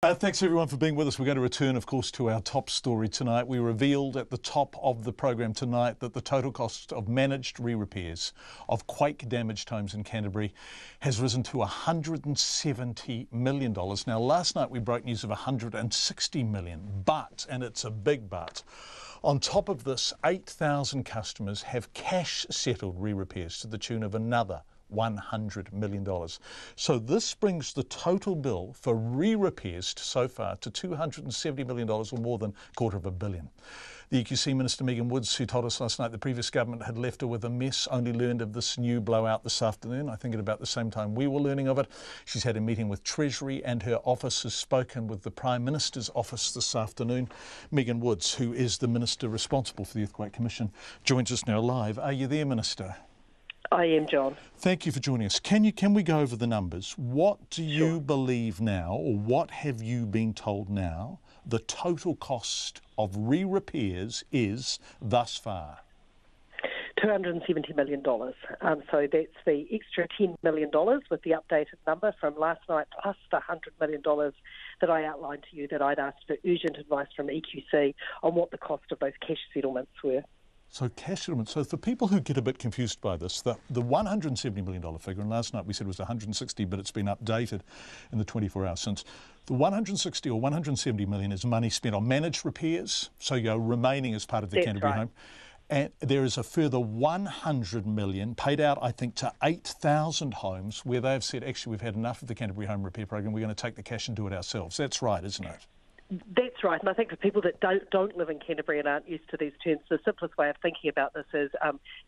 Thanks everyone for being with us. We're going to return, of course, to our top story tonight. We revealed at the top of the program tonight that the total cost of managed re-repairs of quake-damaged homes in Canterbury has risen to $170 million. Now, last night we broke news of $160 million, but, and it's a big but, on top of this, 8,000 customers have cash-settled re-repairs to the tune of another $100 million. So this brings the total bill for re-repairs so far to $270 million, or more than $250 million. The EQC Minister Megan Woods, who told us last night the previous government had left her with a mess, only learned of this new blowout this afternoon, I think at about the same time we were learning of it. She's had a meeting with Treasury and her office has spoken with the Prime Minister's office this afternoon. Megan Woods, who is the Minister responsible for the Earthquake Commission, joins us now live. Are you there, Minister? I am, John. Thank you for joining us. Can we go over the numbers? What do you believe now, or what have you been told now, the total cost of re-repairs is thus far? $270 million. So that's the extra $10 million with the updated number from last night, plus the $100 million that I outlined to you that I'd asked for urgent advice from EQC on what the cost of those cash settlements were. So cash settlement. So for people who get a bit confused by this, the $170 million figure, and last night we said it was 160, but it's been updated in the 24 hours since. The 160 or 170 million is money spent on managed repairs, so you're remaining as part of the Canterbury home. And there is a further 100 million paid out, I think, to 8,000 homes where they've said, actually, we've had enough of the Canterbury Home Repair Program, we're going to take the cash and do it ourselves. That's right, isn't it? That's right, and I think for people that don't live in Canterbury and aren't used to these terms, the simplest way of thinking about this is,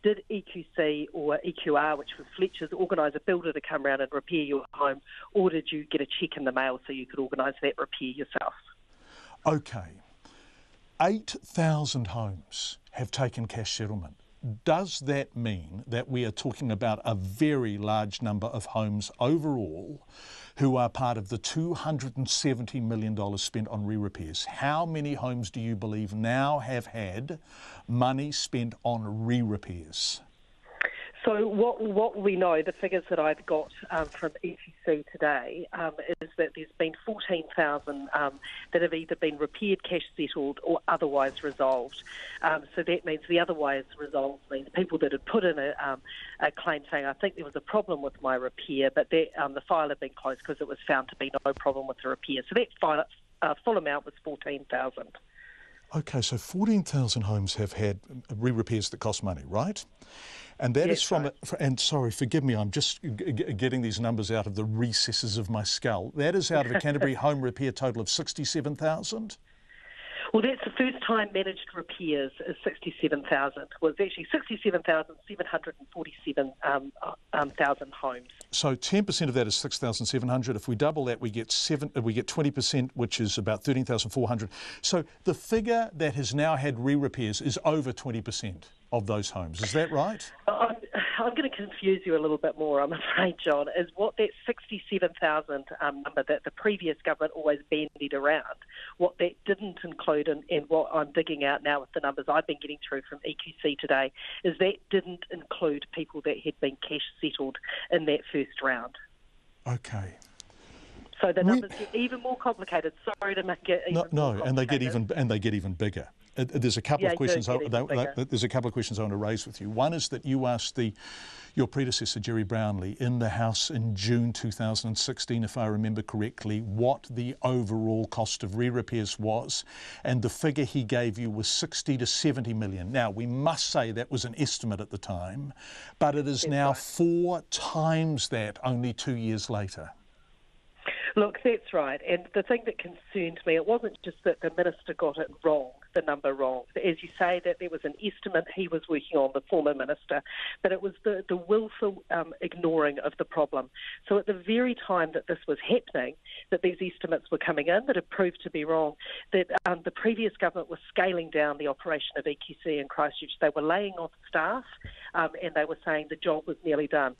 did EQC or EQR, which was Fletcher's, organise a builder to come around and repair your home, or did you get a cheque in the mail so you could organise that repair yourself? Okay. 8,000 homes have taken cash settlement. Does that mean that we are talking about a very large number of homes overall who are part of the $270 million spent on re-repairs? How many homes do you believe now have had money spent on re-repairs? So what we know, the figures that I've got from EQC today, is that there's been 14,000 that have either been repaired, cash settled, or otherwise resolved. So that means the otherwise resolved means people that had put in a claim saying, I think there was a problem with my repair, but that, the file had been closed because it was found to be no problem with the repair. So that full amount was 14,000. Okay, so 14,000 homes have had re-repairs that cost money, right? And that is from, and sorry, forgive me, I'm just getting these numbers out of the recesses of my skull. That is out of a Canterbury home repair total of 67,000? Well, that's the first time managed repairs is 67,000. Well, it's actually 67,747 homes. So 10% of that is 6,700. If we double that, we get 20%, which is about 13,400. So the figure that has now had re-repairs is over 20% of those homes. Is that right? I'm going to confuse you a little bit more, I'm afraid, John, is what that 67,000 number that the previous government always bandied around, what that didn't include, and what I'm digging out now with the numbers I've been getting through from EQC today, is that didn't include people that had been cash settled in that first round. Okay. So the numbers get even more complicated. Sorry to make it even more complicated. and they get even bigger. There's a couple of questions. There's a couple of questions I want to raise with you. One is that you asked your predecessor Gerry Brownlee in the House in June 2016, if I remember correctly, what the overall cost of re-repairs was, and the figure he gave you was 60 to 70 million. Now we must say that was an estimate at the time, but it is now 4 times that only 2 years later. Look, that's right. And the thing that concerned me, it wasn't just that the minister got it wrong, the number wrong. As you say, that there was an estimate he was working on, the former minister, but it was the willful ignoring of the problem. So at the very time that this was happening, that these estimates were coming in that had proved to be wrong, that the previous government was scaling down the operation of EQC in Christchurch. They were laying off staff and they were saying the job was nearly done.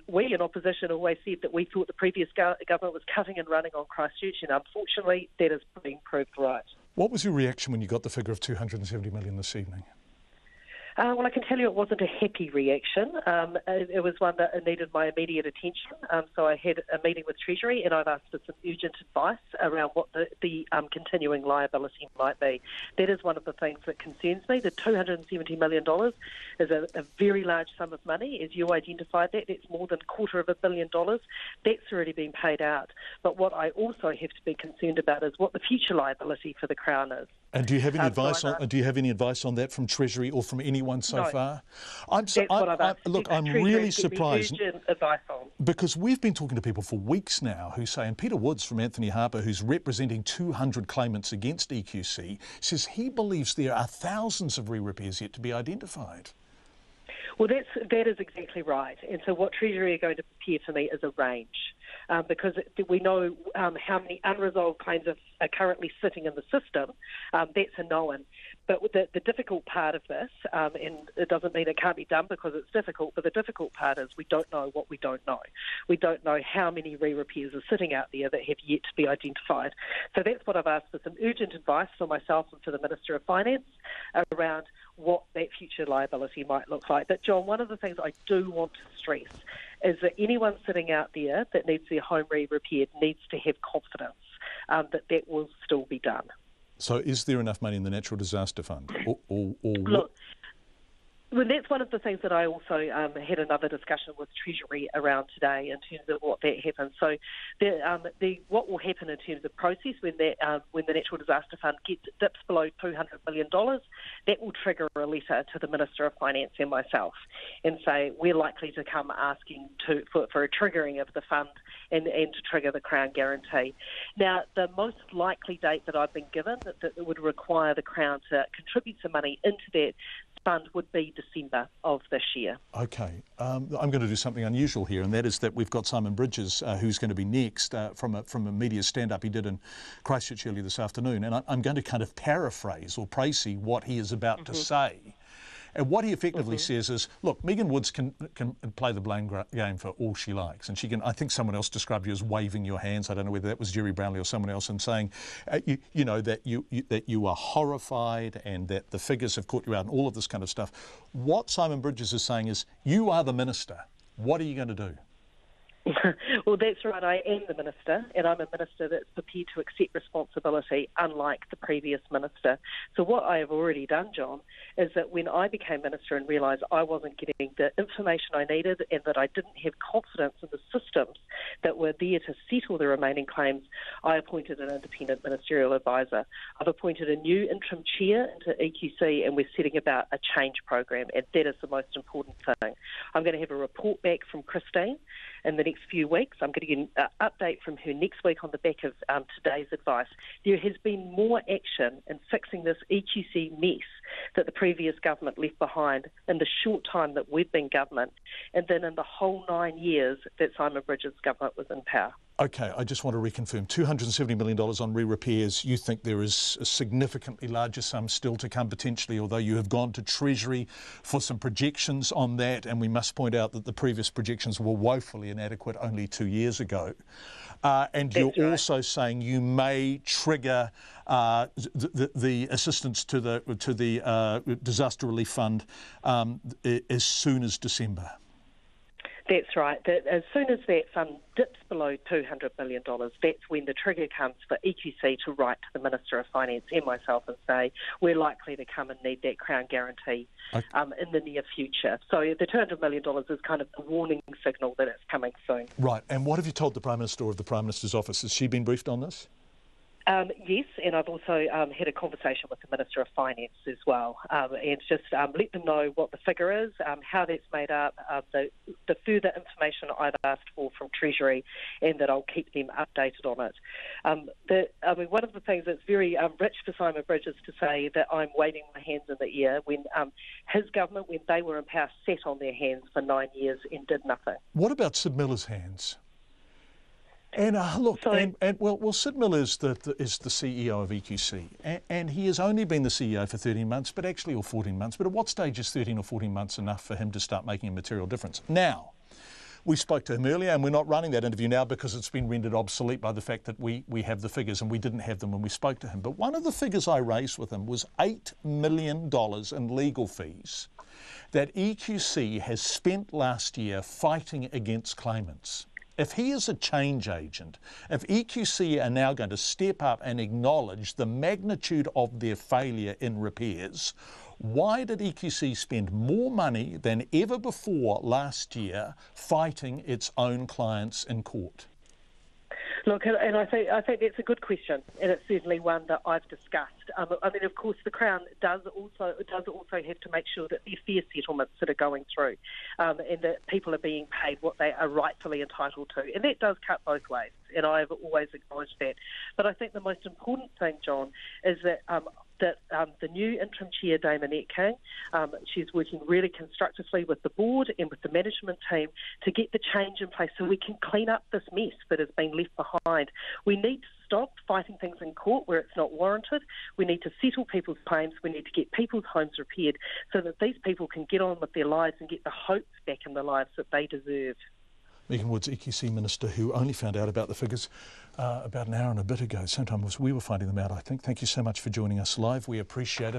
We in opposition always said that we thought the previous government was cutting and running on Christchurch, and unfortunately that is being proved right. What was your reaction when you got the figure of 270 million this evening? Well, I can tell you it wasn't a happy reaction. It was one that needed my immediate attention. So I had a meeting with Treasury and I've asked for some urgent advice around what the continuing liability might be. That is one of the things that concerns me. The $270 million is a very large sum of money. As you identified that, that's more than $250 million. That's already been paid out. But what I also have to be concerned about is what the future liability for the Crown is. And do you have any advice on? Do you have any advice on that from Treasury or from anyone so far? Look, I'm really surprised because we've been talking to people for weeks now who say, and Peter Woods from Anthony Harper, who's representing 200 claimants against EQC, says he believes there are thousands of re-repairs yet to be identified. Well, that is exactly right. And so what Treasury are going to prepare for me is a range, because we know how many unresolved claims are currently sitting in the system. That's a known. But the difficult part of this, and it doesn't mean it can't be done because it's difficult, but the difficult part is we don't know what we don't know. We don't know how many re-repairs are sitting out there that have yet to be identified. So that's what I've asked for, some urgent advice for myself and for the Minister of Finance around what that future liability might look like. But John, one of the things I do want to stress is that anyone sitting out there that needs their home re-repaired needs to have confidence that will still be done. So is there enough money in the Natural Disaster Fund? Look, well, that's one of the things that I also had another discussion with Treasury around today in terms of what that happens. So what will happen in terms of process when the Natural Disaster Fund dips below $200 million, that will trigger a letter to the Minister of Finance and myself and say we're likely to come asking for a triggering of the fund and to trigger the Crown guarantee. Now, the most likely date that I've been given that would require the Crown to contribute some money into that fund would be December of this year. Okay. I'm going to do something unusual here, and that is that we've got Simon Bridges, who's going to be next from a media stand-up he did in Christchurch earlier this afternoon, and I'm going to kind of paraphrase or précis what he is about to say. And what he effectively says is, look, Megan Woods can play the blame game for all she likes. And she can, I think someone else described you as waving your hands. I don't know whether that was Gerry Brownlee or someone else, and saying, you know, that you are horrified and that the figures have caught you out and all of this kind of stuff. What Simon Bridges is saying is, you are the minister. What are you going to do? Well, that's right. I am the minister, and I'm a minister that's prepared to accept responsibility, unlike the previous minister. So what I have already done, John, is that when I became minister and realised I wasn't getting the information I needed and that I didn't have confidence in the systems that were there to settle the remaining claims, I appointed an independent ministerial advisor. I've appointed a new interim chair into EQC, and we're setting about a change program, and that is the most important thing. I'm going to have a report back from Christine in the next few weeks. I'm going to get an update from her next week on the back of today's advice. There has been more action in fixing this EQC mess that the previous government left behind in the short time that we've been government, and then in the whole 9 years that Simon Bridges' government was in power. Okay, I just want to reconfirm, $270 million on re-repairs. You think there is a significantly larger sum still to come potentially, although you have gone to Treasury for some projections on that, and we must point out that the previous projections were woefully inadequate only 2 years ago. And you're also saying you may trigger the assistance to the Disaster Relief Fund as soon as December. That's right. As soon as that fund dips below $200 million, that's when the trigger comes for EQC to write to the Minister of Finance and myself and say, we're likely to come and need that Crown guarantee in the near future. So the $200 million is kind of the warning signal that it's coming soon. Right. And what have you told the Prime Minister or the Prime Minister's office? Has she been briefed on this? Yes, and I've also had a conversation with the Minister of Finance as well, and just let them know what the figure is, how that's made up, the further information I've asked for from Treasury, and that I'll keep them updated on it. One of the things that's very rich for Simon Bridges to say that I'm waving my hands in the air when his government, when they were in power, sat on their hands for 9 years and did nothing. What about Sid Miller's hands? And look, Sid Miller is the CEO of EQC, and he has only been the CEO for 13 months, but actually, or 14 months. But at what stage is 13 or 14 months enough for him to start making a material difference? Now, we spoke to him earlier, and we're not running that interview now because it's been rendered obsolete by the fact that we have the figures, and we didn't have them when we spoke to him. But one of the figures I raised with him was $8 million in legal fees that EQC has spent last year fighting against claimants. If he is a change agent, if EQC are now going to step up and acknowledge the magnitude of their failure in repairs, why did EQC spend more money than ever before last year fighting its own clients in court? Look, and I think that's a good question, and it's certainly one that I've discussed. I mean, of course, the Crown does also have to make sure that there are fair settlements that are going through, and that people are being paid what they are rightfully entitled to, and that does cut both ways, and I've always acknowledged that. But I think the most important thing, John, is that the new interim chair, Dame Annette King, she's working really constructively with the board and with the management team to get the change in place so we can clean up this mess that has been left behind. We need to stop fighting things in court where it's not warranted. We need to settle people's claims. We need to get people's homes repaired so that these people can get on with their lives and get the hope back in their lives that they deserve. Megan Woods, EQC Minister, who only found out about the figures about an hour and a bit ago. Sometimes we were finding them out, I think. Thank you so much for joining us live. We appreciate it.